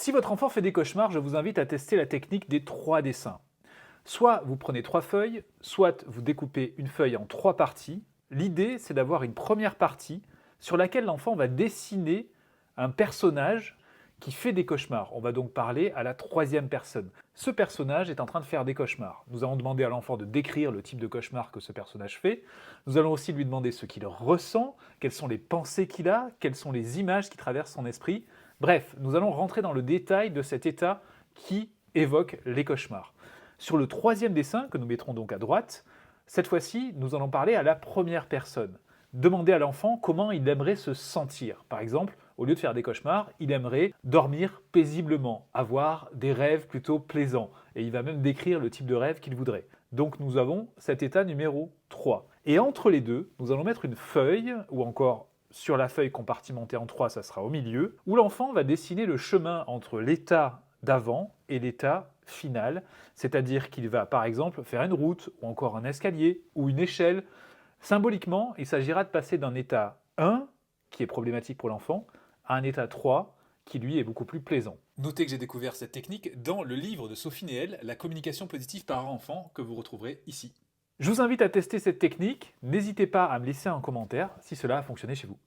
Si votre enfant fait des cauchemars, je vous invite à tester la technique des 3 dessins. Soit vous prenez 3 feuilles, soit vous découpez une feuille en 3 parties. L'idée, c'est d'avoir une première partie sur laquelle l'enfant va dessiner un personnage qui fait des cauchemars. On va donc parler à la troisième personne. Ce personnage est en train de faire des cauchemars. Nous allons demander à l'enfant de décrire le type de cauchemar que ce personnage fait. Nous allons aussi lui demander ce qu'il ressent, quelles sont les pensées qu'il a, quelles sont les images qui traversent son esprit. Bref, nous allons rentrer dans le détail de cet état qui évoque les cauchemars. Sur le troisième dessin, que nous mettrons donc à droite, cette fois-ci, nous allons parler à la première personne. Demander à l'enfant comment il aimerait se sentir. Par exemple, au lieu de faire des cauchemars, il aimerait dormir paisiblement, avoir des rêves plutôt plaisants. Et il va même décrire le type de rêve qu'il voudrait. Donc nous avons cet état numéro 3. Et entre les deux, nous allons mettre une feuille, ou encore sur la feuille compartimentée en 3, ça sera au milieu, où l'enfant va dessiner le chemin entre l'état d'avant et l'état final, c'est-à-dire qu'il va par exemple faire une route, ou encore un escalier, ou une échelle. Symboliquement, il s'agira de passer d'un état 1, qui est problématique pour l'enfant, à un état 3, qui lui est beaucoup plus plaisant. Notez que j'ai découvert cette technique dans le livre de Sophie Néel, La communication positive parent-enfant, que vous retrouverez ici. Je vous invite à tester cette technique, n'hésitez pas à me laisser un commentaire si cela a fonctionné chez vous.